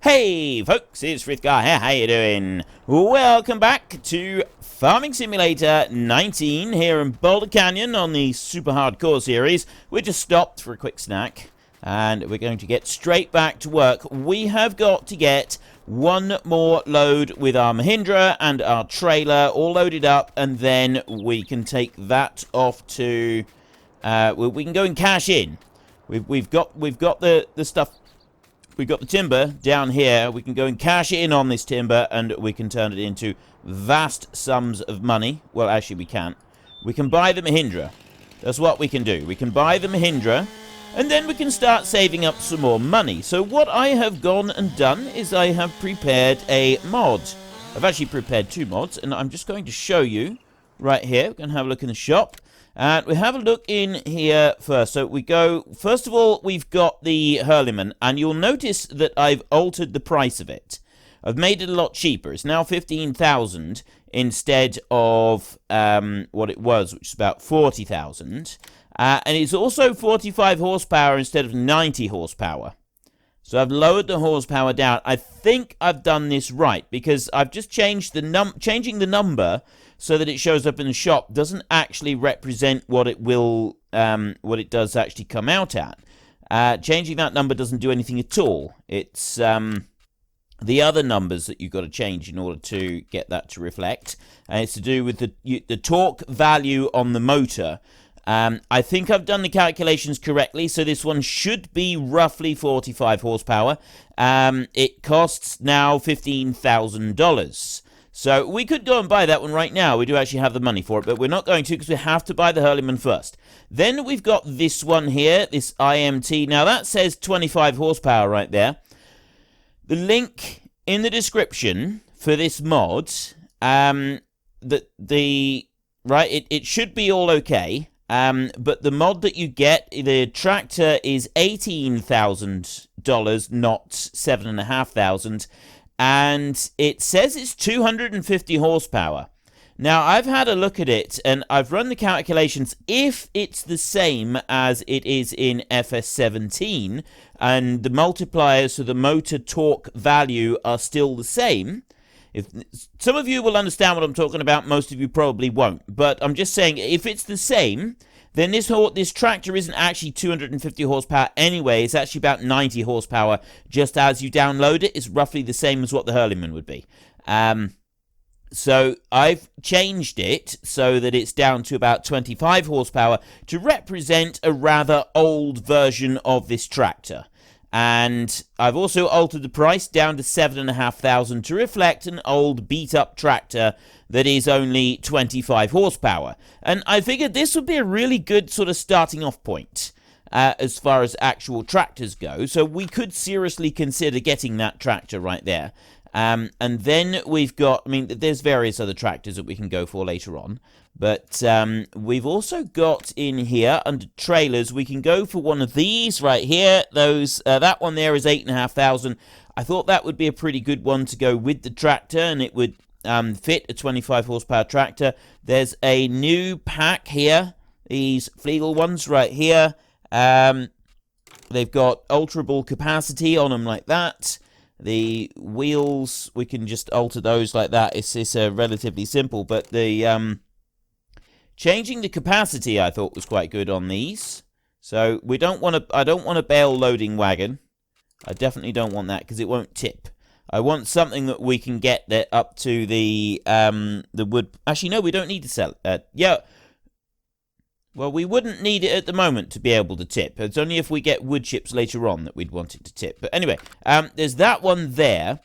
Hey folks, it's Frithgar here, how you doing? Welcome back to Farming Simulator 19 here in Boulder Canyon on the Super Hardcore series. We just stopped for a quick snack and we're going to get straight back to work. We have got to get one more load with our Mahindra and our trailer all loaded up, and then we can take that off to... we can go and cash in. We've got the stuff. We've got the timber down here. We can go and cash in on this timber, and we can turn it into vast sums of money. Well, actually, we can't. We can buy the Mahindra. That's what we can do. We can buy the Mahindra, and then we can start saving up some more money. So what I have gone and done is I have prepared a mod. I've actually prepared two mods, and I'm just going to show you right here. We're going to have a look in the shop. And we have a look in here first. So we go, first of all, we've got the Hurleyman, and you'll notice that I've altered the price of it. I've made it a lot cheaper. It's now 15,000 instead of what it was, which is about 40,000. And it's also 45 horsepower instead of 90 horsepower. So I've lowered the horsepower down. I think I've done this right, because I've just changed changing the number so that it shows up in the shop doesn't actually represent what it will, what it does actually come out at. Changing that number doesn't do anything at all. It's the other numbers that you've got to change in order to get that to reflect. And it's to do with the torque value on the motor. I think I've done the calculations correctly, so this one should be roughly 45 horsepower. It costs now $15,000. So we could go and buy that one right now. We do actually have the money for it, but we're not going to because we have to buy the Hurleyman first. Then we've got this one here, this IMT. Now that says 25 horsepower right there. The link in the description for this mod, it should be all okay. But the mod that you get, the tractor is $18,000, not $7,500. And it says it's 250 horsepower. Now, I've had a look at it, and I've run the calculations. If it's the same as it is in FS19, and the multipliers for the motor torque value are still the same, if some of you will understand what I'm talking about, most of you probably won't. But I'm just saying, if it's the same, then this tractor isn't actually 250 horsepower anyway. It's actually about 90 horsepower. Just as you download it, it's roughly the same as what the Hurleyman would be. So I've changed it so that it's down to about 25 horsepower to represent a rather old version of this tractor. And I've also altered the price down to $7,500 to reflect an old beat-up tractor that is only 25 horsepower. And I figured this would be a really good sort of starting off point as far as actual tractors go. So we could seriously consider getting that tractor right there. And then we've got, I mean, there's various other tractors that we can go for later on. But we've also got in here, under trailers, we can go for one of these right here. That one there is $8,500. I thought that would be a pretty good one to go with the tractor, and it would fit a 25 horsepower tractor. There's a new pack here, these Flegel ones right here. They've got alterable capacity on them like that. The wheels, we can just alter those like that. It's relatively simple, but the changing the capacity I thought was quite good on these. So I don't want a bale loading wagon. I definitely don't want that because it won't tip. I want something that we can get there up to the wood. Actually, no, we don't need to sell it. Yeah. Well, we wouldn't need it at the moment to be able to tip. It's only if we get wood chips later on that we'd want it to tip. But anyway, there's that one there,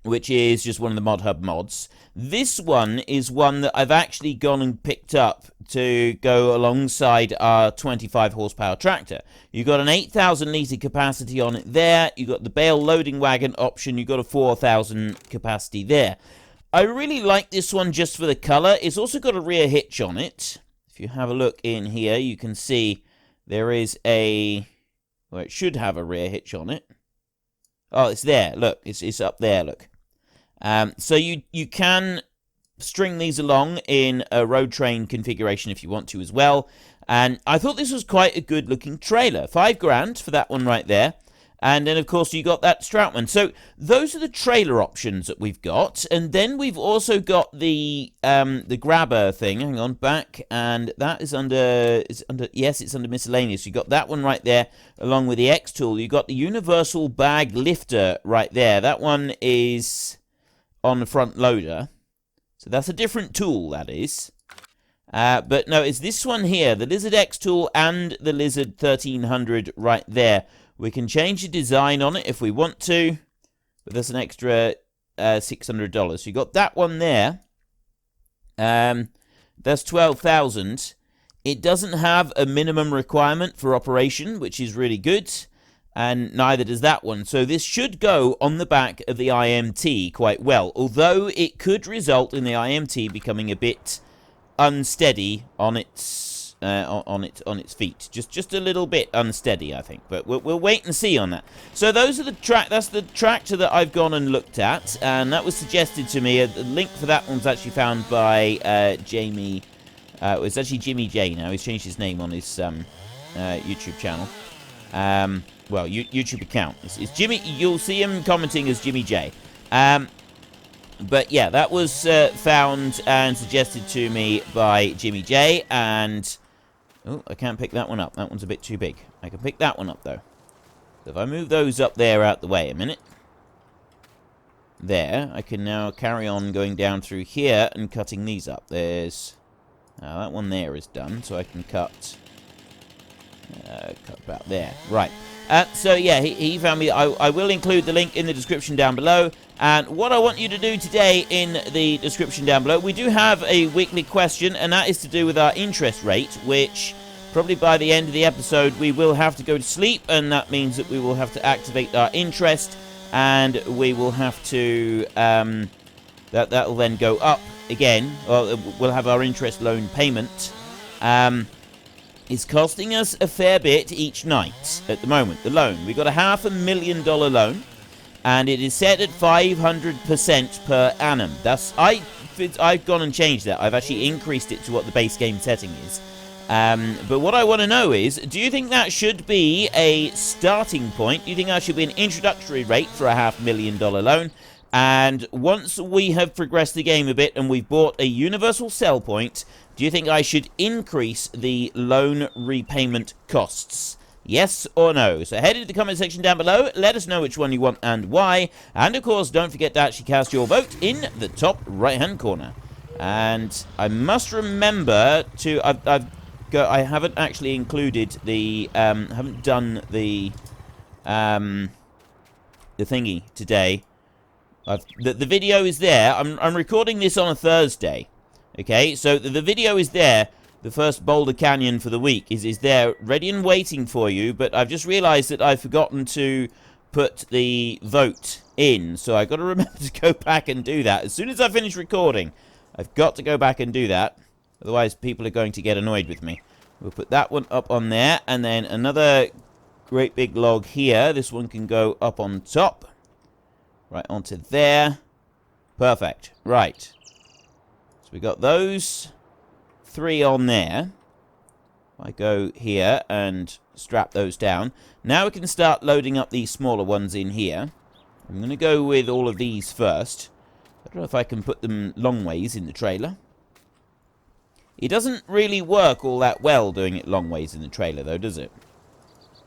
which is just one of the Mod Hub mods. This one is one that I've actually gone and picked up to go alongside our 25 horsepower tractor. You've got an 8,000 litre capacity on it there. You've got the bale loading wagon option. You've got a 4,000 capacity there. I really like this one just for the colour. It's also got a rear hitch on it. If you have a look in here, you can see there is well, it should have a rear hitch on it. Oh, it's there. Look, it's up there, look. So you can string these along in a road train configuration if you want to as well. And I thought this was quite a good looking trailer. $5 grand for that one right there. And then, of course, you got that Stroutman. So those are the trailer options that we've got. And then we've also got the grabber thing. Hang on, back. And that is under... Yes, it's under miscellaneous. You got that one right there, along with the X tool. You got the universal bag lifter right there. That one is on the front loader. So that's a different tool, that is. But no, it's this one here, the Lizard X tool and the Lizard 1300 right there. We can change the design on it if we want to, but there's an extra $600. You got that one there. That's 12,000. It doesn't have a minimum requirement for operation, which is really good, and neither does that one. So this should go on the back of the IMT quite well, although it could result in the IMT becoming a bit unsteady on its feet, just a little bit unsteady, I think. But we'll wait and see on that. So those are that's the tractor that I've gone and looked at, and that was suggested to me. The link for that one's actually found by Jamie. It's actually Jimmy J now. He's changed his name on his YouTube channel. Well, YouTube account. It's Jimmy. You'll see him commenting as Jimmy J. But yeah, that was found and suggested to me by Jimmy J. And oh, I can't pick that one up. That one's a bit too big. I can pick that one up though. So if I move those up there out the way a minute. There, I can now carry on going down through here and cutting these up. There's that one there is done, so I can cut about there. Right. So yeah, he found me. I will include the link in the description down below. And what I want you to do today in the description down below, we do have a weekly question, and that is to do with our interest rate, which probably by the end of the episode we will have to go to sleep, and that means that we will have to activate our interest, and we will have to that'll then go up again. Well, we'll have our interest loan payment. It's costing us a fair bit each night at the moment. The loan, we got a $500,000 loan. And it is set at 500% per annum. I've gone and changed that. I've actually increased it to what the base game setting is. But what I want to know is, do you think that should be a starting point? Do you think that should be an introductory rate for a $500,000 loan? And once we have progressed the game a bit and we've bought a universal sell point, do you think I should increase the loan repayment costs? Yes or no? So head into the comment section down below, let us know which one you want and why, and of course don't forget to actually cast your vote in the top right hand corner. And I must remember to, I haven't actually included the, haven't done the thingy today. The video is there. I'm recording this on a Thursday, okay, so the video is there. The first Boulder Canyon for the week is there, ready and waiting for you, but I've just realized that I've forgotten to put the vote in, so I've got to remember to go back and do that. As soon as I finish recording, I've got to go back and do that, otherwise people are going to get annoyed with me. We'll put that one up on there, and then another great big log here. This one can go up on top, right onto there. Perfect. Right. So we got those 3 on there. I go here and strap those down. Now we can start loading up these smaller ones in here. I'm going to go with all of these first. I don't know if I can put them long ways in the trailer. It doesn't really work all that well doing it long ways in the trailer though, does it?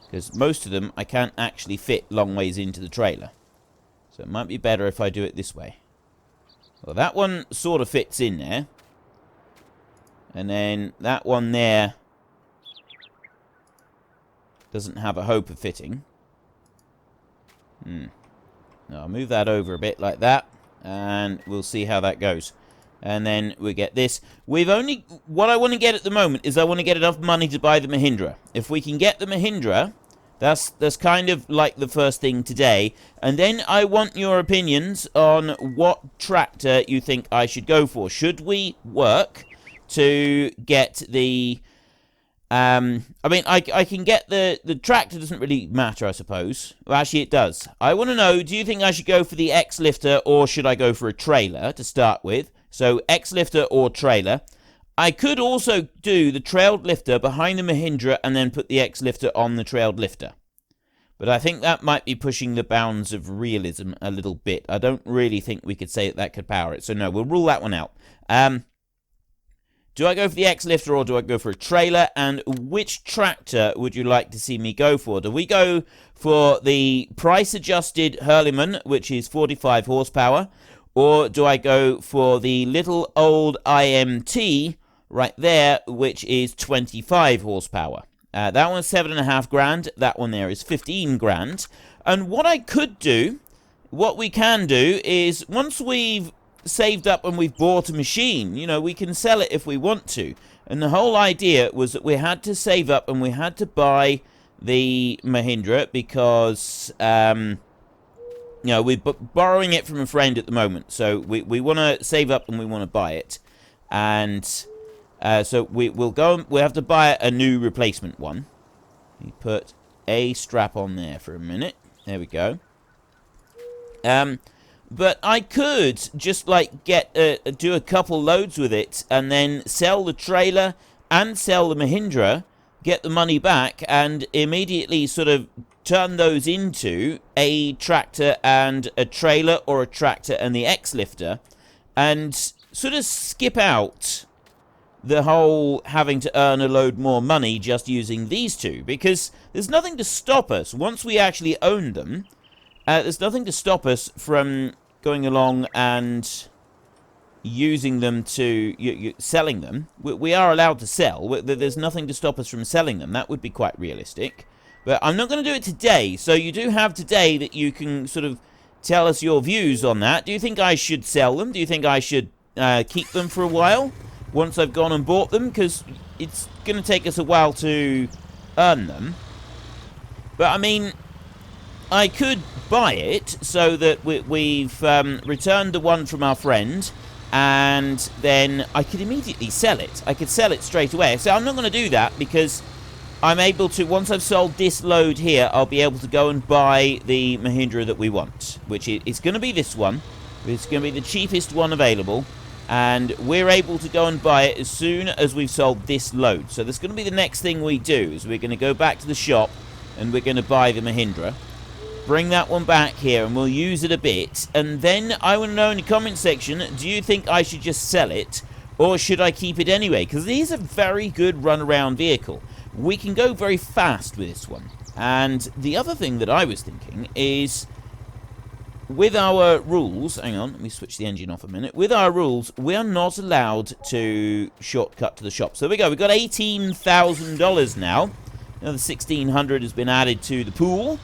Because most of them I can't actually fit long ways into the trailer. So it might be better if I do it this way. Well, that one sort of fits in there. And then that one there doesn't have a hope of fitting. Now I'll move that over a bit like that, and we'll see how that goes. And then we get this. What I want to get at the moment is I want to get enough money to buy the Mahindra. If we can get the Mahindra, that's kind of like the first thing today. And then I want your opinions on what tractor you think I should go for. Should we work to get the I mean, I can get the tractor, doesn't really matter, I suppose. Well, actually it does. I want to know, do you think I should go for the X lifter or should I go for a trailer to start with? So X lifter or trailer. I could also do the trailed lifter behind the Mahindra and then put the X lifter on the trailed lifter. But I think that might be pushing the bounds of realism a little bit. I don't really think we could say that that could power it. So no, we'll rule that one out. Do I go for the X-Lifter or do I go for a trailer? And which tractor would you like to see me go for? Do we go for the price-adjusted Hurleyman, which is 45 horsepower? Or do I go for the little old IMT right there, which is 25 horsepower? That one's 7.5 grand. That one there is 15 grand. And what I could do, what we can do, is once we've saved up and we've bought a machine, you know, we can sell it if we want to. And the whole idea was that we had to save up and we had to buy the Mahindra because, you know, we're borrowing it from a friend at the moment. So we want to save up and we want to buy it. And so we'll have to buy a new replacement one. We put a strap on there for a minute. There we go. But I could just, like, do a couple loads with it and then sell the trailer and sell the Mahindra, get the money back, and immediately sort of turn those into a tractor and a trailer, or a tractor and the X-Lifter, and sort of skip out the whole having to earn a load more money just using these two. Because there's nothing to stop us, once we actually own them, there's nothing to stop us from going along and using them to selling them. We are allowed to sell. There's nothing to stop us from selling them. That would be quite realistic. But I'm not going to do it today. So you do have today that you can sort of tell us your views on that. Do you think I should sell them? Do you think I should keep them for a while once I've gone and bought them? Because it's going to take us a while to earn them. But I mean, I could buy it so that we've returned the one from our friend, and then I could immediately sell it. I could sell it straight away. So I'm not going to do that because I'm able to, once I've sold this load here, I'll be able to go and buy the Mahindra that we want, which is going to be this one. It's going to be the cheapest one available, and we're able to go and buy it as soon as we've sold this load. So that's going to be the next thing we do, is we're going to go back to the shop and we're going to buy the Mahindra. Bring that one back here and we'll use it a bit. And then I want to know in the comment section, do you think I should just sell it or should I keep it anyway? Because it is a very good runaround vehicle. We can go very fast with this one. And the other thing that I was thinking is, with our rules, hang on, let me switch the engine off a minute. With our rules, we are not allowed to shortcut to the shop. So there we go, we've got $18,000 now. Another 1,600 has been added to the pool.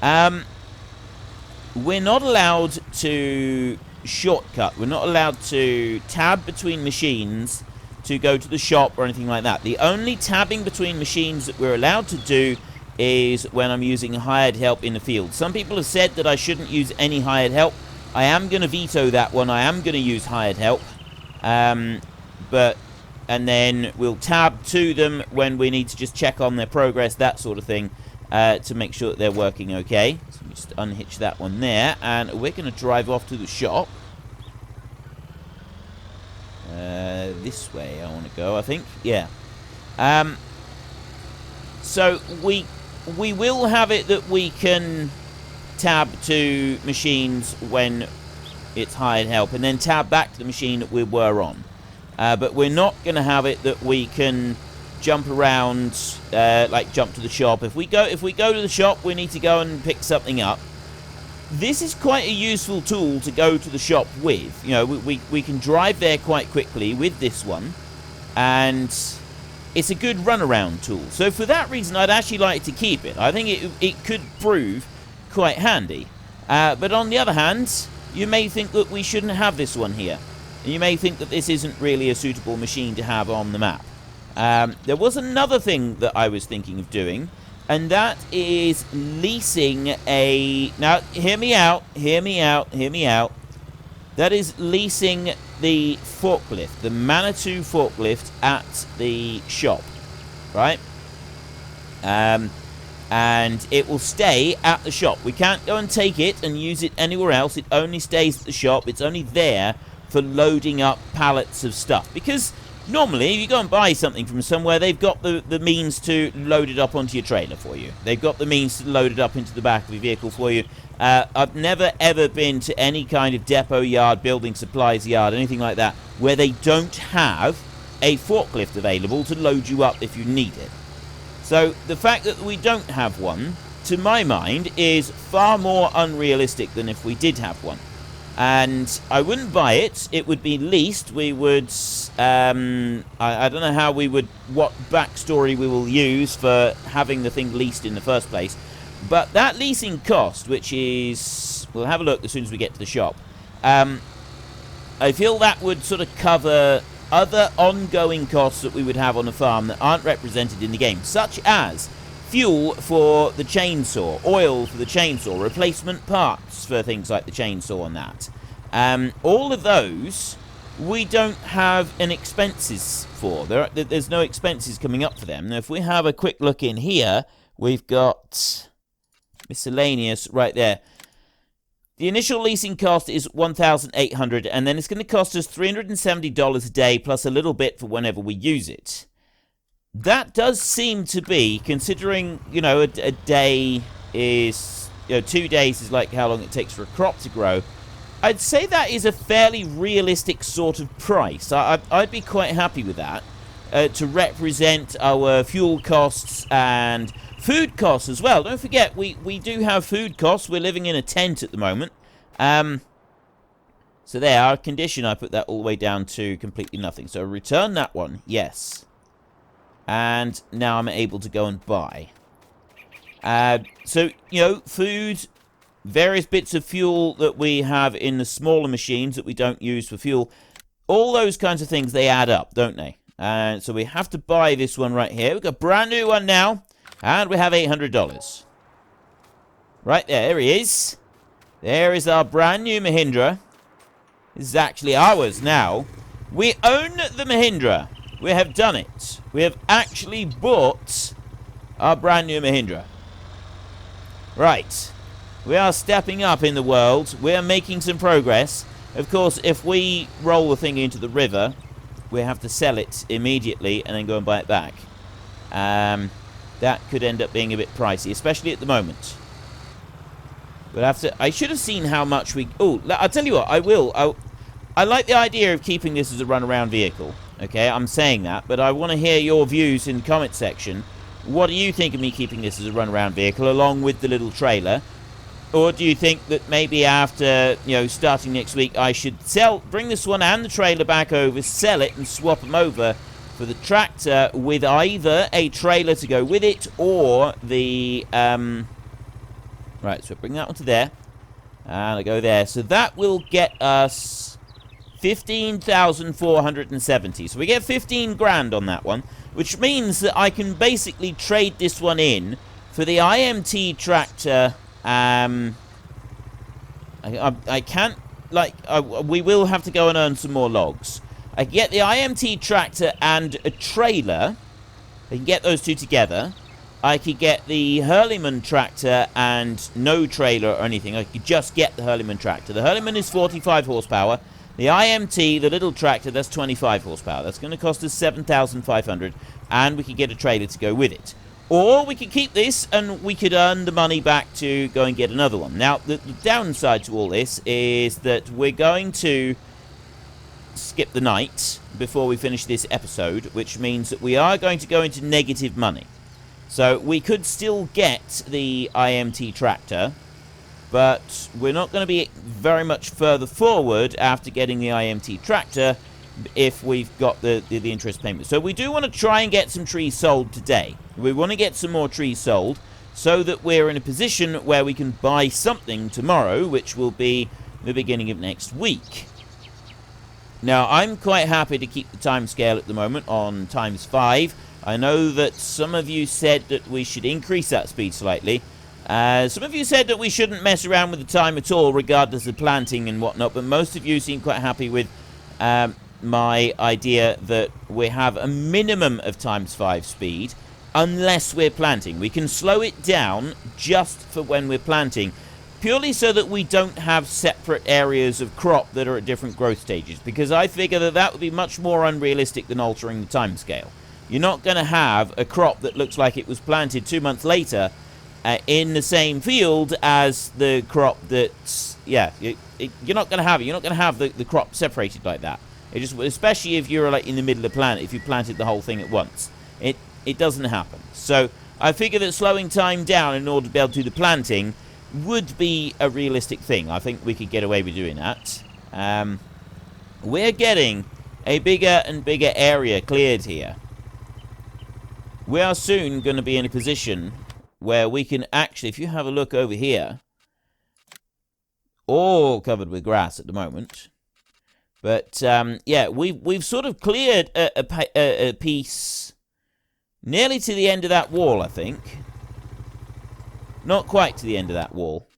We're not allowed to shortcut. We're not allowed to tab between machines to go to the shop or anything like that. The only tabbing between machines that we're allowed to do is when I'm using hired help in the field. Some people have said that I shouldn't use any hired help. I am going to veto that one. I am going to use hired help. And then we'll tab to them when we need to just check on their progress, that sort of thing. To make sure that they're working okay. So we just unhitch that one there, and we're going to drive off to the shop. This way I want to go, I think. Yeah. So we will have it that we can tab to machines when it's hired help, and then tab back to the machine that we were on. But we're not going to have it that we can jump around, like jump to the shop. If we go to the shop, we need to go and pick something up. This is quite a useful tool to go to the shop with. You know, we can drive there quite quickly with this one, and it's a good runaround tool. So for that reason, I'd actually like to keep it. I think it could prove quite handy. But on the other hand, you may think that we shouldn't have this one here. And you may think that this isn't really a suitable machine to have on the map. There was another thing that I was thinking of doing, and that is leasing a... Now, hear me out, hear me out, hear me out. That is leasing the forklift, the Manitou forklift at the shop, right? And it will stay at the shop. We can't go and take it and use it anywhere else. It only stays at the shop. It's only there for loading up pallets of stuff. Because Normally, if you go and buy something from somewhere, they've got the means to load it up onto your trailer for you. They've got the means to load it up into the back of your vehicle for you. I've never, ever been to any kind of depot yard, building supplies yard, anything like that, where they don't have a forklift available to load you up if you need it. So, the fact that we don't have one, to my mind, is far more unrealistic than if we did have one. And I wouldn't buy it. It would be leased. We would, I don't know how we would, what backstory we will use for having the thing leased in the first place. But that leasing cost, which is, we'll have a look as soon as we get to the shop. I feel that would sort of cover other ongoing costs that we would have on the farm that aren't represented in the game, such as fuel for the chainsaw, oil for the chainsaw, replacement parts for things like the chainsaw and that. All of those we don't have an expenses for. There's no expenses coming up for them. Now, if we have a quick look in here, we've got miscellaneous right there. The initial leasing cost is $1,800, and then it's going to cost us $370 a day plus a little bit for whenever we use it. That does seem to be, considering, you know, a day is, 2 days is like how long it takes for a crop to grow. I'd say that is a fairly realistic sort of price. I'd be quite happy with that, to represent our fuel costs and food costs as well. Don't forget, we do have food costs. We're living in a tent at the moment. So there, our condition, I put that all the way down to completely nothing. So return that one, yes. And now I'm able to go and buy. So, food, various bits of fuel that we have in the smaller machines that we don't use for fuel. All those kinds of things, they add up, don't they? And so we have to buy this one right here. We've got a brand new one now. And we have $800. Right there he is. There is our brand new Mahindra. This is actually ours now. We own the Mahindra. We have done it. We have actually bought our brand new Mahindra. Right. We are stepping up in the world. We are making some progress. Of course, if we roll the thing into the river, we have to sell it immediately and then go and buy it back. That could end up being a bit pricey, especially at the moment. But I should have seen how much we... Oh, I'll tell you what, I will. I like the idea of keeping this as a run-around vehicle. Okay, I'm saying that, but I want to hear your views in the comment section. What do you think of me keeping this as a run-around vehicle along with the little trailer? Or do you think that maybe after, starting next week, I should bring this one and the trailer back over, sell it and swap them over for the tractor with either a trailer to go with it or the... Right, so bring that one to there. And I go there. So that will get us 15,470. So we get 15 grand on that one, which means that I can basically trade this one in for the IMT tractor. I can't, we will have to go and earn some more logs. I can get the IMT tractor and a trailer. I can get those two together. I could get the Hurleyman tractor and no trailer or anything. I could just get the Hurleyman tractor. The Hurleyman is 45 horsepower. The IMT, the little tractor, that's 25 horsepower. That's going to cost us 7,500, and we could get a trailer to go with it. Or we could keep this, and we could earn the money back to go and get another one. Now, the downside to all this is that we're going to skip the night before we finish this episode, which means that we are going to go into negative money. So we could still get the IMT tractor, but we're not going to be very much further forward after getting the IMT tractor if we've got the interest payment. So we do want to try and get some trees sold today. We want to get some more trees sold so that we're in a position where we can buy something tomorrow, which will be the beginning of next week. Now, I'm quite happy to keep the time scale at the moment on ×5. I know that some of you said that we should increase that speed slightly. Some of you said that we shouldn't mess around with the time at all, regardless of planting and whatnot, but most of you seem quite happy with my idea that we have a minimum of ×5 speed, unless we're planting. We can slow it down just for when we're planting. purely so that we don't have separate areas of crop that are at different growth stages, because I figure that that would be much more unrealistic than altering the timescale. You're not going to have a crop that looks like it was planted 2 months later in the same field as the crop that's, yeah, you're not going to have it. You're not going to have the crop separated like that. It just, especially if you're like in the middle of the plant, if you planted the whole thing at once. It doesn't happen. So I figure that slowing time down in order to be able to do the planting would be a realistic thing. I think we could get away with doing that. We're getting a bigger and bigger area cleared here. We are soon going to be in a position where we can actually, if you have a look over here, all covered with grass at the moment. But, yeah, we've sort of cleared a piece nearly to the end of that wall, I think. Not quite to the end of that wall.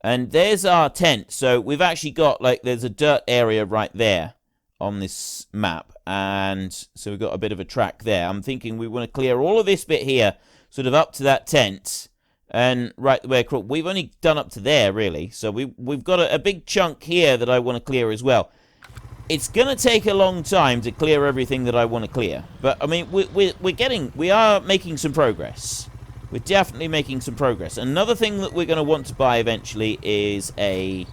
And there's our tent. So we've actually got, like, there's a dirt area right there on this map. And so we've got a bit of a track there. I'm thinking we want to clear all of this bit here, sort of up to that tent. And right where we've only done up to there, really. So we've got a big chunk here that I want to clear as well. It's going to take a long time to clear everything that I want to clear. But, I mean, we are making some progress. We're definitely making some progress. Another thing that we're going to want to buy eventually is a,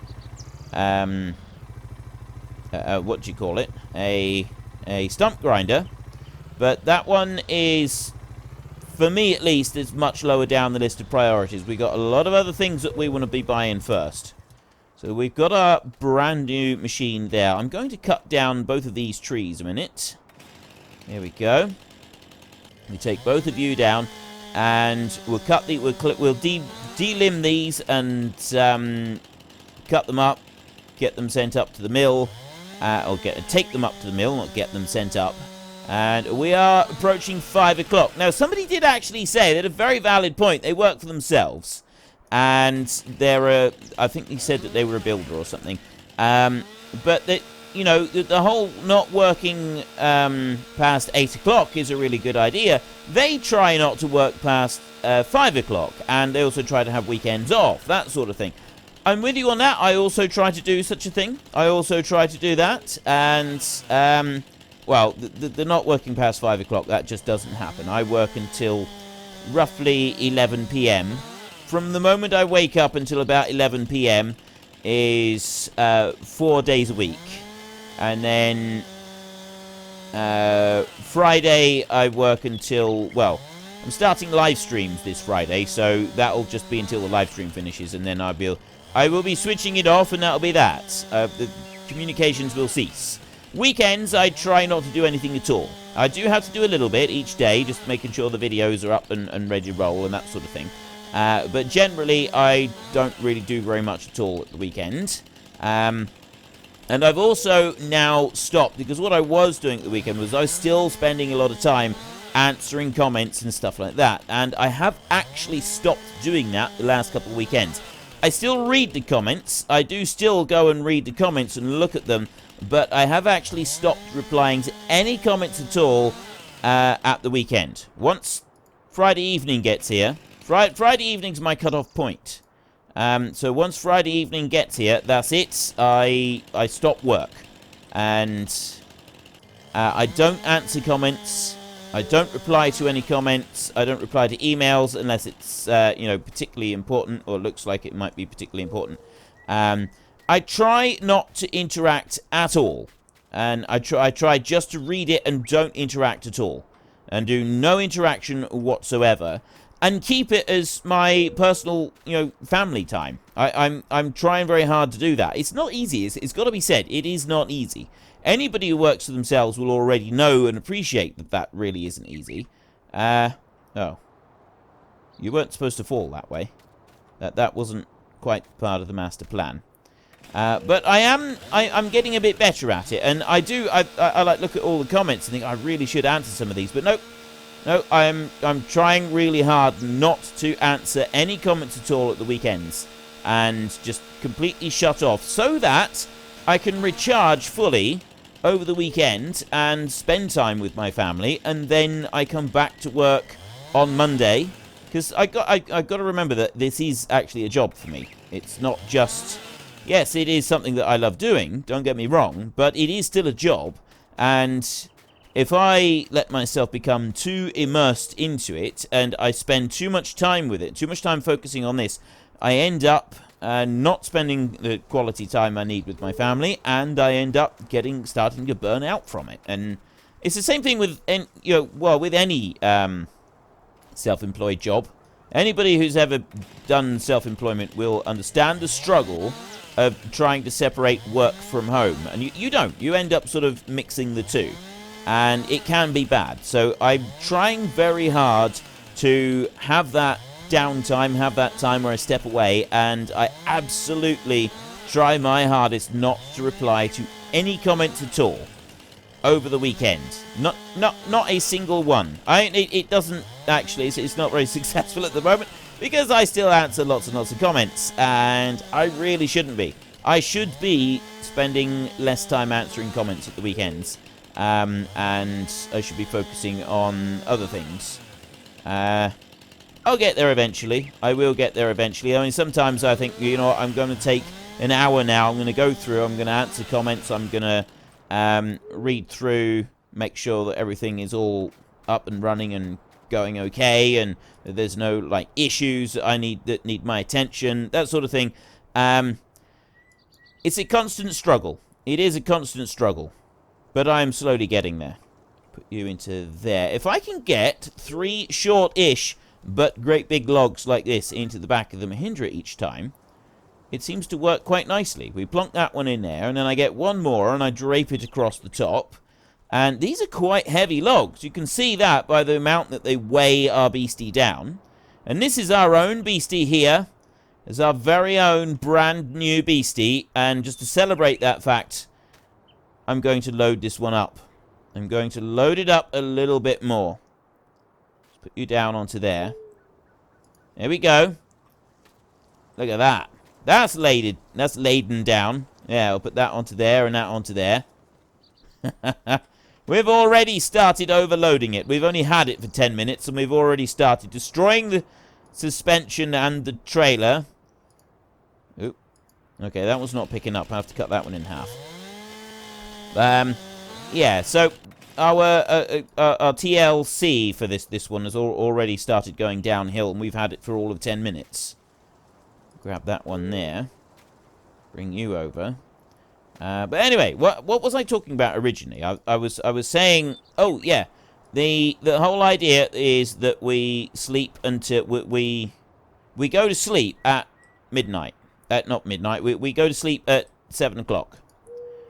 what do you call it? A stump grinder. But that one is, for me at least, is much lower down the list of priorities. We've got a lot of other things that we want to be buying first. So we've got our brand new machine there. I'm going to cut down both of these trees a minute. Here we go. We take both of you down, and we'll cut the we'll delimb these and cut them up, get them sent up to the mill, or take them up to the mill, not get them sent up. And we are approaching 5 o'clock. Now, somebody did actually say, they had a very valid point. They work for themselves. And they're I think he said that they were a builder or something. But, that, you know, the whole not working past 8 o'clock is a really good idea. They try not to work past 5 o'clock. And they also try to have weekends off, that sort of thing. I'm with you on that. I also try to do such a thing. I also try to do that. And, well, the not working past 5 o'clock, that just doesn't happen. I work until roughly 11 p.m. From the moment I wake up until about 11 p.m. is 4 days a week. And then Friday I work until, well, I'm starting live streams this Friday, so that'll just be until the live stream finishes, and then I will be switching it off, and that'll be that. The communications will cease. Weekends, I try not to do anything at all. I do have to do a little bit each day, just making sure the videos are up and ready to roll and that sort of thing. But generally, I don't really do very much at all at the weekend. And I've also now stopped, because what I was doing at the weekend was I was still spending a lot of time answering comments and stuff like that. And I have actually stopped doing that the last couple of weekends. I still read the comments. I do still go and read the comments and look at them. But I have actually stopped replying to any comments at all at the weekend. Once Friday evening gets here, Friday evening's my cut-off point. So once Friday evening gets here, that's it. I stop work. And I don't answer comments. I don't reply to any comments. I don't reply to emails unless it's, you know, particularly important or looks like it might be particularly important. I try not to interact at all. And I try just to read it and don't interact at all. And do no interaction whatsoever. And keep it as my personal, you know, family time. I'm trying very hard to do that. It's not easy. It's got to be said. It is not easy. Anybody who works for themselves will already know and appreciate that that really isn't easy. Oh. You weren't supposed to fall that way. That wasn't quite part of the master plan. But I'm getting a bit better at it. And I like look at all the comments and think I really should answer some of these. But nope. No, I'm trying really hard not to answer any comments at all at the weekends. And just completely shut off. So that I can recharge fully over the weekend and spend time with my family. And then I come back to work on Monday. Because I got to remember that this is actually a job for me. It's not just... Yes, it is something that I love doing, don't get me wrong, but it is still a job, and if I let myself become too immersed into it, and I spend too much time with it, too much time focusing on this, I end up not spending the quality time I need with my family, and I end up starting to burn out from it. And it's the same thing with, with any self-employed job. Anybody who's ever done self-employment will understand the struggle of trying to separate work from home. And you don't. You end up sort of mixing the two. And it can be bad. So I'm trying very hard to have that downtime, have that time where I step away, and I absolutely try my hardest not to reply to any comments at all over the weekend. Not a single one. It doesn't actually, it's not very successful at the moment, because I still answer lots and lots of comments, and I really shouldn't be. I should be spending less time answering comments at the weekends, and I should be focusing on other things. I'll get there eventually. I will get there eventually. I mean, sometimes I think, you know what, I'm going to take an hour now. I'm going to go through, I'm going to answer comments, I'm going to read through, make sure that everything is all up and running and going okay, and there's no like issues that need my attention, that sort of thing. It's a constant struggle. It is a constant struggle, but I'm slowly getting there. Put you into there. If I can get 3 short-ish but great big logs like this into the back of the Mahindra each time, it seems to work quite nicely. We plonk that one in there, and then I get one more and I drape it across the top. And these are quite heavy logs. You can see that by the amount that they weigh our beastie down. And this is our own beastie here. It's our very own brand new beastie. And just to celebrate that fact, I'm going to load this one up. I'm going to load it up a little bit more. Let's put you down onto there. There we go. Look at that. That's laden down. Yeah, I'll put that onto there and that onto there. We've already started overloading it. We've only had it for 10 minutes, and we've already started destroying the suspension and the trailer. Oop. Okay, that one's not picking up. I have to cut that one in half. Yeah, so our TLC for this one has already started going downhill, and we've had it for all of 10 minutes. Grab that one there. Bring you over. But anyway, what was I talking about originally? I was saying, oh yeah, the whole idea is that we sleep until we go to sleep at midnight. Not midnight. We go to sleep at 7 o'clock.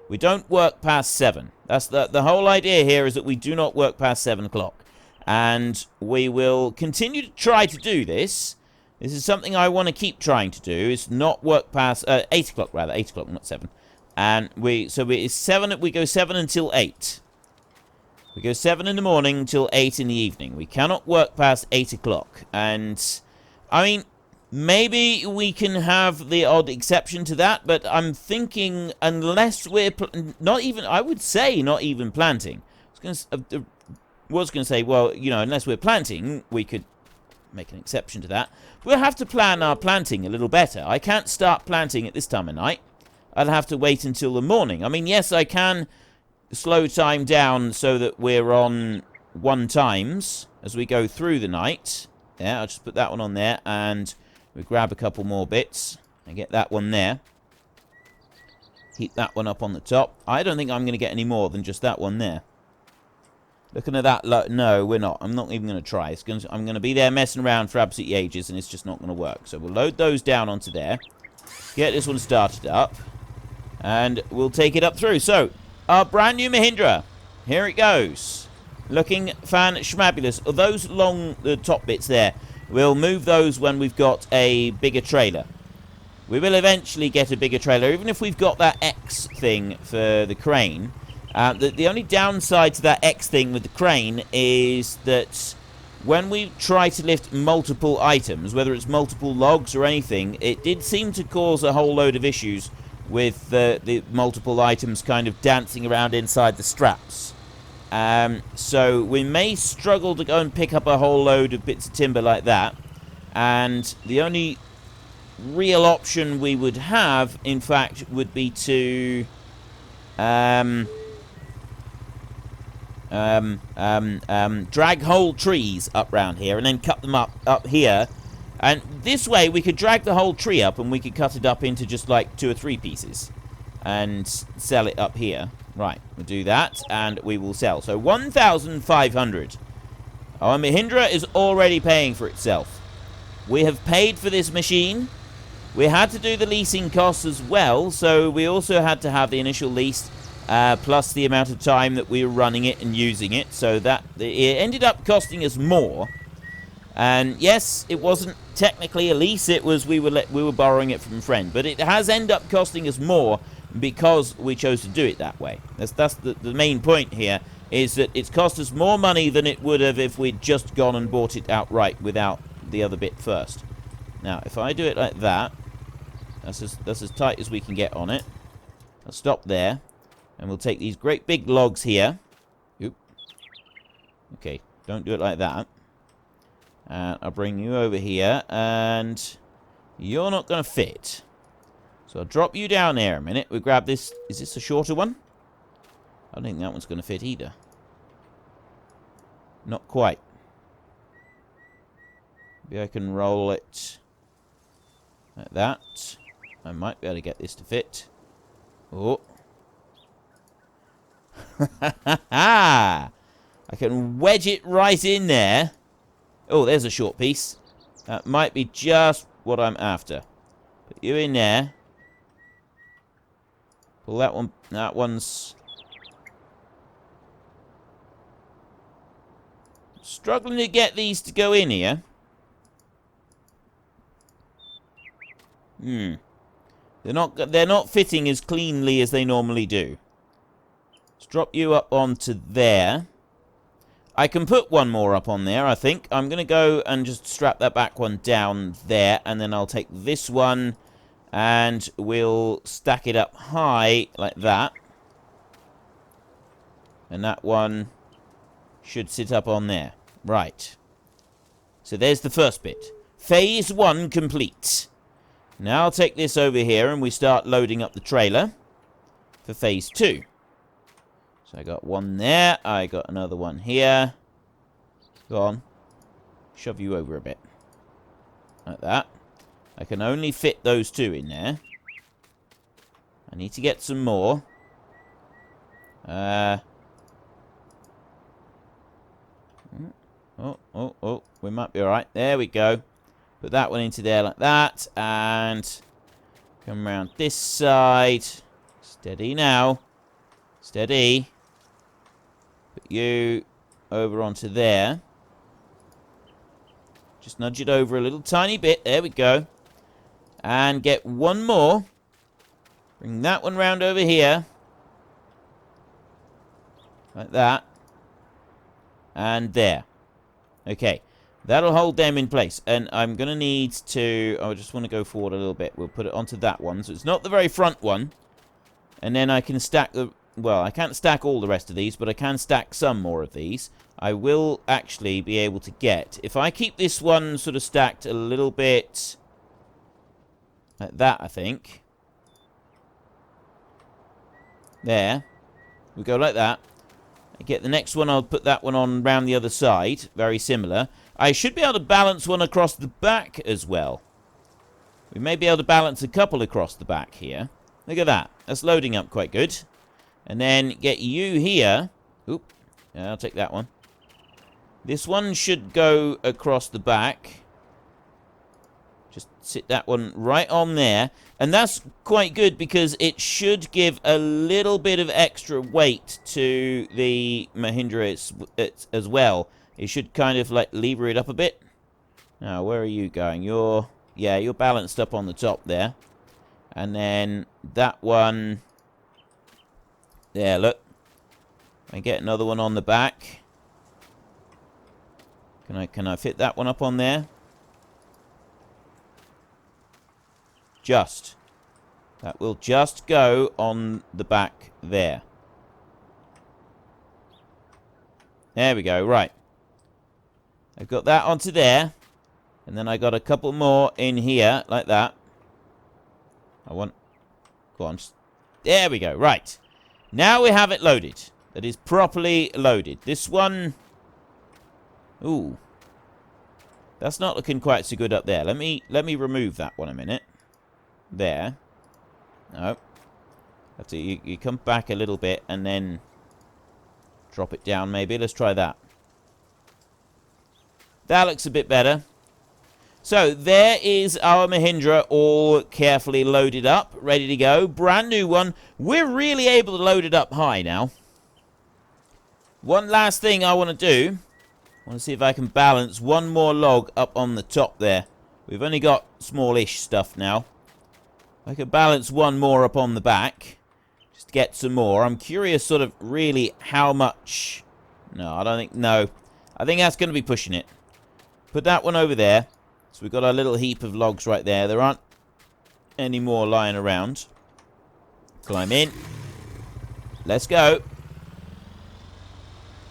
We don't work past 7. That's the whole idea here, is that we do not work past 7 o'clock, and we will continue to try to do this. This is something I want to keep trying to do. Is not work past 8 o'clock rather. 8 o'clock, not 7. And it's 7. We go 7 until 8. We go 7 in the morning until 8 in the evening. We cannot work past 8 o'clock. And I mean, maybe we can have the odd exception to that, but I'm thinking unless we're not even planting. I was going to say, well, you know, unless we're planting, we could make an exception to that. We'll have to plan our planting a little better. I can't start planting at this time of night. I'll have to wait until the morning. I mean, yes, I can slow time down so that we're on 1 times as we go through the night. Yeah, I'll just put that one on there, and we grab a couple more bits and get that one there. Keep that one up on the top. I don't think I'm going to get any more than just that one there. Looking at that, no, we're not. I'm not even going to try. I'm going to be there messing around for absolutely ages, and it's just not going to work. So we'll load those down onto there. Get this one started up. And we'll take it up through. So, our brand new Mahindra. Here it goes. Looking fan-schmabulous. Those long top bits there, we'll move those when we've got a bigger trailer. We will eventually get a bigger trailer, even if we've got that X thing for the crane. The only downside to that X thing with the crane is that when we try to lift multiple items, whether it's multiple logs or anything, it did seem to cause a whole load of issues with the multiple items kind of dancing around inside the straps. So we may struggle to go and pick up a whole load of bits of timber like that. And the only real option we would have, in fact, would be to drag whole trees up round here and then cut them up here. And this way we could drag the whole tree up and we could cut it up into just like 2 or 3 pieces and sell it up here. Right, we'll do that and we will sell. So 1,500. Our Mahindra is already paying for itself. We have paid for this machine. We had to do the leasing costs as well, so we also had to have the initial lease plus the amount of time that we were running it and using it, so that it ended up costing us more. And yes, it wasn't technically a lease, it was we were borrowing it from a friend, but it has ended up costing us more because we chose to do it that way. That's the main point here, is that it's cost us more money than it would have if we'd just gone and bought it outright without the other bit first. Now, if I do it like that, that's as tight as we can get on it. I'll stop there, and we'll take these great big logs here. Oop. Okay, don't do it like that. And I'll bring you over here, and you're not going to fit. So I'll drop you down there a minute. We'll grab this. Is this a shorter one? I don't think that one's going to fit either. Not quite. Maybe I can roll it like that. I might be able to get this to fit. Oh. I can wedge it right in there. Oh, there's a short piece. That might be just what I'm after. Put you in there. Pull that one. That one's struggling to get these to go in here. They're not fitting as cleanly as they normally do. Let's drop you up onto there. I can put one more up on there, I think. I'm going to go and just strap that back one down there, and then I'll take this one and we'll stack it up high like that. And that one should sit up on there. Right. So there's the first bit. Phase 1 complete. Now I'll take this over here and we start loading up the trailer for phase 2. So I got one there. I got another one here. Go on. Shove you over a bit. Like that. I can only fit those 2 in there. I need to get some more. Oh. We might be alright. There we go. Put that one into there like that. And come around this side. Steady now. Steady. Put you over onto there. Just nudge it over a little tiny bit. There we go. And get one more. Bring that one round over here. Like that. And there. Okay. That'll hold them in place. And I'm going to need to... I just want to go forward a little bit. We'll put it onto that one. So it's not the very front one. And then I can stack the... Well, I can't stack all the rest of these, but I can stack some more of these. I will actually be able to get... If I keep this one sort of stacked a little bit... like that, I think. There. We go like that. I get the next one, I'll put that one on round the other side. Very similar. I should be able to balance one across the back as well. We may be able to balance a couple across the back here. Look at that. That's loading up quite good. And then get you here. Oop. Yeah, I'll take that one. This one should go across the back. Just sit that one right on there. And that's quite good because it should give a little bit of extra weight to the Mahindra as well. It should kind of like lever it up a bit. Now, where are you going? You're balanced up on the top there. And then that one... There, look. I get another one on the back. Can I fit that one up on there? Just. That will just go on the back there. There we go, right. I've got that onto there. And then I got a couple more in here, like that. Go on. There we go. Right. Now we have it loaded. That is properly loaded. This one... Ooh. That's not looking quite so good up there. Let me remove that one a minute. There. No. That's it. You come back a little bit and then drop it down maybe. Let's try that. That looks a bit better. So, there is our Mahindra all carefully loaded up, ready to go. Brand new one. We're really able to load it up high now. One last thing I want to do. I want to see if I can balance one more log up on the top there. We've only got smallish stuff now. I can balance one more up on the back. Just to get some more. I'm curious sort of really how much... No, I don't think... No. I think that's going to be pushing it. Put that one over there. So we've got our little heap of logs right there. There aren't any more lying around. Climb in. Let's go.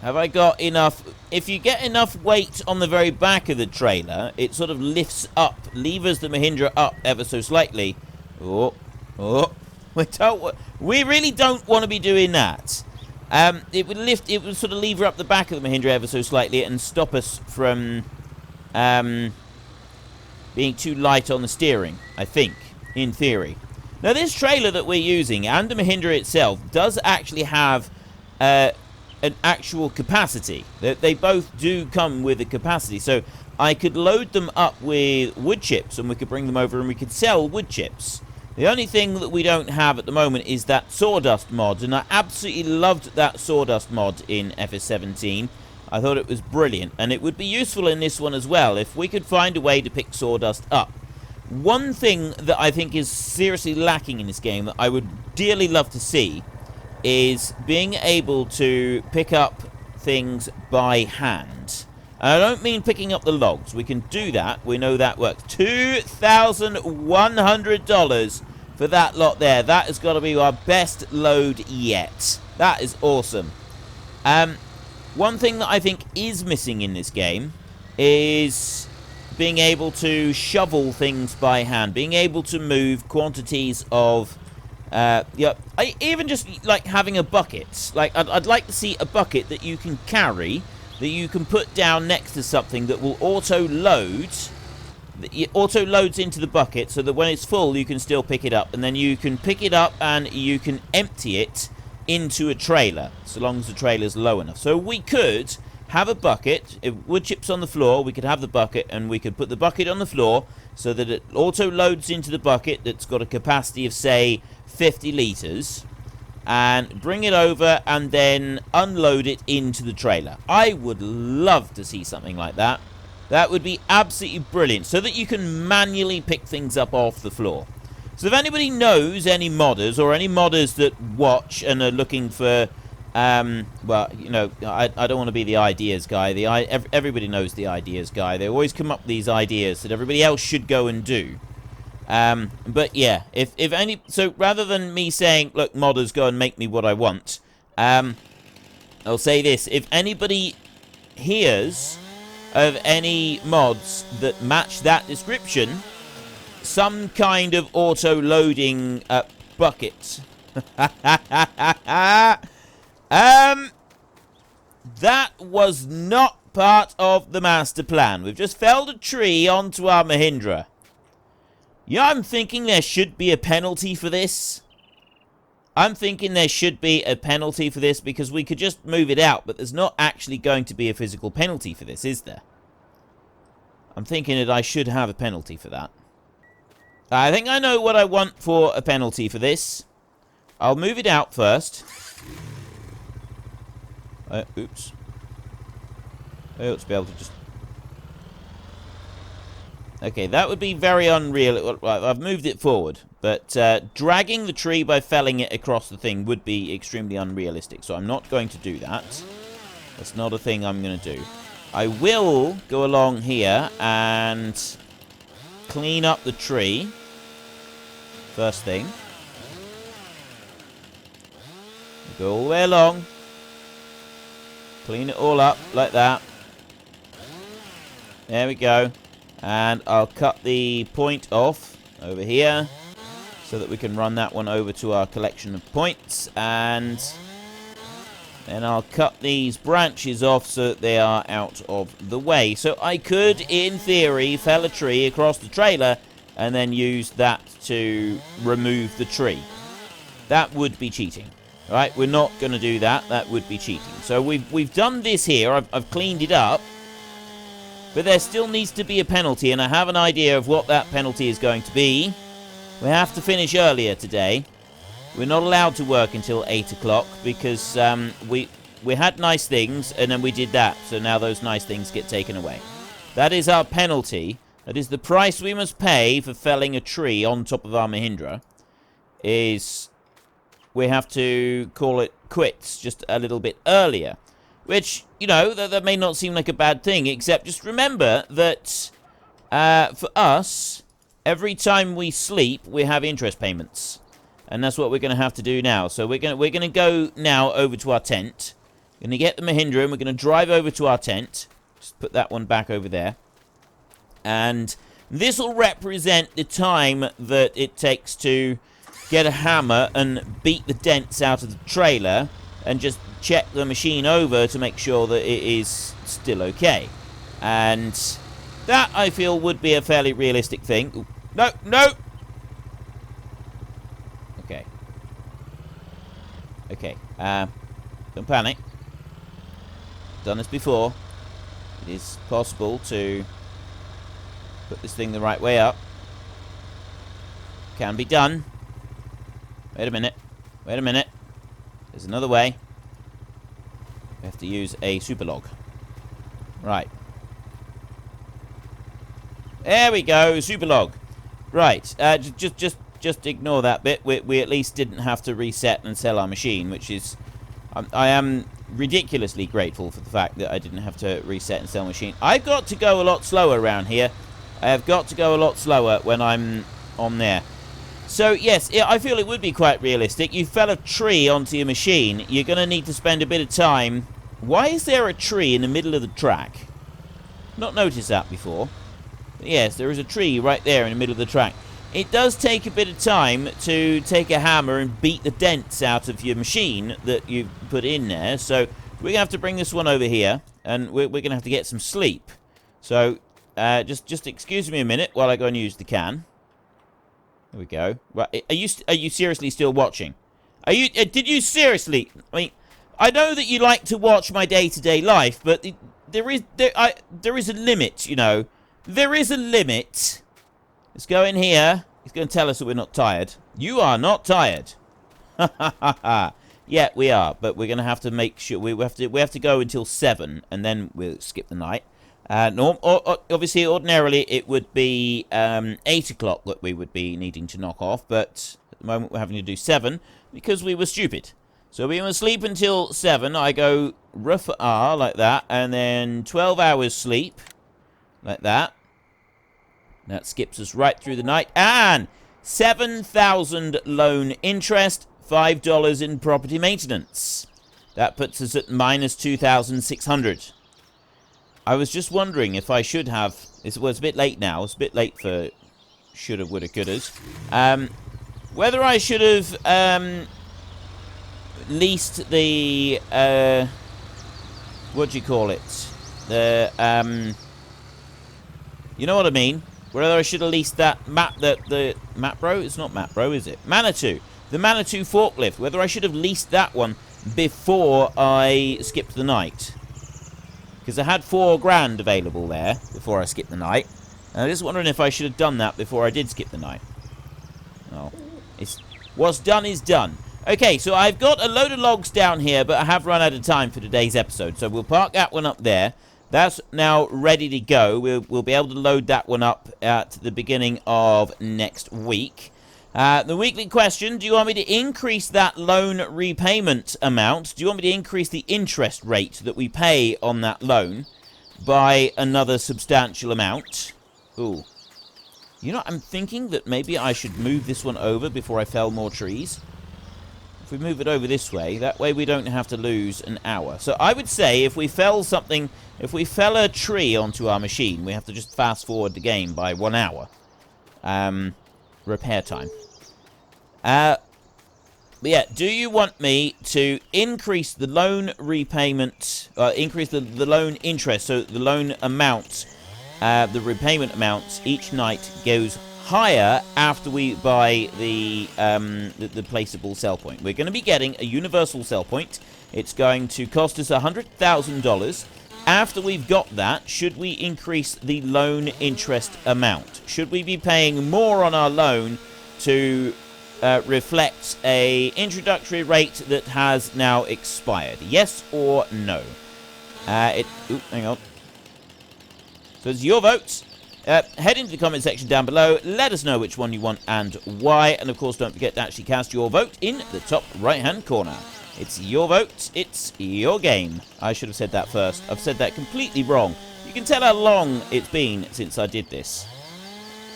Have I got enough? If you get enough weight on the very back of the trailer, it sort of lifts up, levers the Mahindra up ever so slightly. Oh. We really don't want to be doing that. It would sort of lever up the back of the Mahindra ever so slightly and stop us from being too light on the steering, I think, in theory. Now, this trailer that we're using, and the Mahindra itself, does actually have an actual capacity. They both do come with a capacity, so I could load them up with wood chips, and we could bring them over and we could sell wood chips. The only thing that we don't have at the moment is that sawdust mod, and I absolutely loved that sawdust mod in FS17. I thought it was brilliant, and it would be useful in this one as well if we could find a way to pick sawdust up. One thing that I think is seriously lacking in this game that I would dearly love to see is being able to pick up things by hand. And I don't mean picking up the logs. We can do that. We know that works. $2,100 for that lot there. That has got to be our best load yet. That is awesome. One thing that I think is missing in this game is being able to shovel things by hand, being able to move quantities of, even just like having a bucket. Like I'd like to see a bucket that you can carry, that you can put down next to something that will auto-load. It auto-loads into the bucket so that when it's full you can still pick it up, and then you can pick it up and you can empty it into a trailer, so long as the trailer's low enough. So we could have a bucket, if wood chips on the floor, we could have the bucket, and we could put the bucket on the floor so that it auto-loads into the bucket that's got a capacity of, say, 50 litres, and bring it over and then unload it into the trailer. I would love to see something like that. That would be absolutely brilliant, so that you can manually pick things up off the floor. So if anybody knows any modders, or any modders that watch and are looking for, well, you know, I don't want to be the ideas guy. Everybody knows the ideas guy. They always come up with these ideas that everybody else should go and do. But yeah, if any, so rather than me saying, look, modders, go and make me what I want, I'll say this: if anybody hears of any mods that match that description, some kind of auto-loading bucket. That was not part of the master plan. We've just felled a tree onto our Mahindra. Yeah, I'm thinking there should be a penalty for this. Because we could just move it out, but there's not actually going to be a physical penalty for this, is there? I'm thinking that I should have a penalty for that. I think I know what I want for a penalty for this. I'll move it out first. Oops. I ought to be able to just... Okay, that would be very unreal. I've moved it forward. But dragging the tree by felling it across the thing would be extremely unrealistic. So I'm not going to do that. That's not a thing I'm going to do. I will go along here and clean up the tree. First thing. Go all the way along. Clean it all up like that. There we go. And I'll cut the point off over here so that we can run that one over to our collection of points. And then I'll cut these branches off so that they are out of the way. So I could, in theory, fell a tree across the trailer and then use that to remove the tree. That would be cheating. All right, we're not going to do that. That would be cheating. So we've done this here. I've cleaned it up. But there still needs to be a penalty, and I have an idea of what that penalty is going to be. We have to finish earlier today. We're not allowed to work until 8 o'clock because we had nice things, and then we did that. So now those nice things get taken away. That is our penalty. That is the price we must pay for felling a tree on top of our Mahindra. Is we have to call it quits just a little bit earlier. Which, you know, that may not seem like a bad thing, except just remember that for us, every time we sleep, we have interest payments. And that's what we're going to have to do now. So we're going to go now over to our tent. We're going to get the Mahindra and we're going to drive over to our tent. Just put that one back over there. And this will represent the time that it takes to get a hammer and beat the dents out of the trailer and just check the machine over to make sure that it is still okay. And that, I feel, would be a fairly realistic thing. Ooh, no, no! Okay. Okay, don't panic. Done this before. It is possible to put this thing the right way up. Can be done. Wait a minute. Wait a minute. There's another way. We have to use a super log. Right. There we go, super log. Right. Just ignore that bit. We at least didn't have to reset and sell our machine, which is I am ridiculously grateful for the fact that I didn't have to reset and sell machine. I've got to go a lot slower around here. I have got to go a lot slower when I'm on there. So, yes, I feel it would be quite realistic. You fell a tree onto your machine. You're going to need to spend a bit of time. Why is there a tree in the middle of the track? Not noticed that before. But yes, there is a tree right there in the middle of the track. It does take a bit of time to take a hammer and beat the dents out of your machine that you've put in there. So, we're going to have to bring this one over here. And we're going to have to get some sleep. So, just excuse me a minute while I go and use the can. There we go. Right, are you seriously still watching? Are you? Did you seriously? I mean, I know that you like to watch my day-to-day life, but there is a limit, you know. There is a limit. Let's go in here. He's going to tell us that we're not tired. You are not tired. Ha ha ha ha. Yeah, we are, but we're going to have to make sure we have to go until 7, and then we'll skip the night. Obviously, ordinarily, it would be 8 o'clock that we would be needing to knock off, but at the moment we're having to do 7 because we were stupid. So we will sleep until 7. I go rough R like that, and then 12 hours sleep like that. That skips us right through the night. And 7,000 loan interest, $5 in property maintenance. That puts us at minus 2,600. I was just wondering if I should have... It's a bit late now. It's a bit late for shoulda, woulda, couldas. Whether I should have leased the... what do you call it? The... you know what I mean? Whether I should have leased that the Mapro? It's not Mapro, is it? Manitou. The Manitou forklift. Whether I should have leased that one before I skipped the night. Because I had $4,000 available there before I skipped the night. And I'm just wondering if I should have done that before I did skip the night. Oh, what's done is done. Okay, so I've got a load of logs down here, but I have run out of time for today's episode. So we'll park that one up there. That's now ready to go. We'll be able to load that one up at the beginning of next week. The weekly question, do you want me to increase that loan repayment amount? Do you want me to increase the interest rate that we pay on that loan by another substantial amount? Ooh. You know, I'm thinking that maybe I should move this one over before I fell more trees. if we move it over this way, that way we don't have to lose an hour. So I would say if we fell a tree onto our machine, we have to just fast forward the game by 1 hour. Repair time. But yeah, do you want me to increase the loan repayment, increase the loan interest, so the loan amount, the repayment amounts each night goes higher after we buy the placeable sell point? We're going to be getting a universal sell point. It's going to cost us $100,000. After we've got that, should we increase the loan interest amount? Should we be paying more on our loan to reflect a introductory rate that has now expired? Yes or no? Hang on. So it's your vote. Head into the comment section down below. Let us know which one you want and why. And of course, don't forget to actually cast your vote in the top right-hand corner. It's your vote. It's your game. I should have said that first. I've said that completely wrong. You can tell how long it's been since I did this.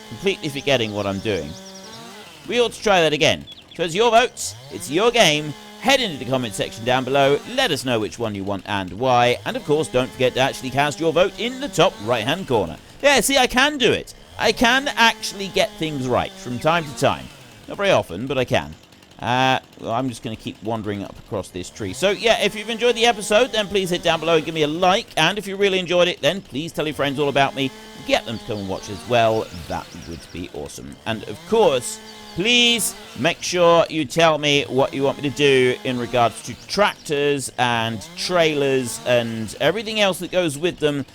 Completely forgetting what I'm doing. We ought to try that again. So it's your votes, it's your game. Head into the comment section down below. Let us know which one you want and why. And of course, don't forget to actually cast your vote in the top right-hand corner. Yeah, see, I can do it. I can actually get things right from time to time. Not very often, but I can. Well, I'm just going to keep wandering up across this tree. So, yeah, if you've enjoyed the episode, then please hit down below and give me a like. And if you really enjoyed it, then please tell your friends all about me. Get them to come and watch as well. That would be awesome. And, of course, please make sure you tell me what you want me to do in regards to tractors and trailers and everything else that goes with them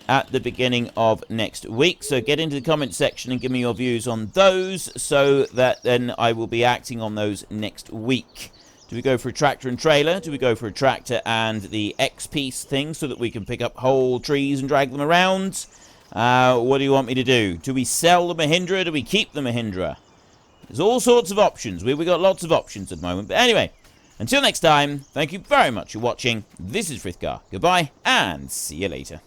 at the beginning of next week. So get into the comment section and give me your views on those so that then I will be acting on those next week. Do we go for a tractor and trailer? Do we go for a tractor and the X-piece thing so that we can pick up whole trees and drag them around? What do you want me to do? Do we sell the Mahindra? Do we keep the Mahindra? There's all sorts of options. We've got lots of options at the moment. But anyway, until next time, thank you very much for watching. This is Frithgar. Goodbye, and see you later.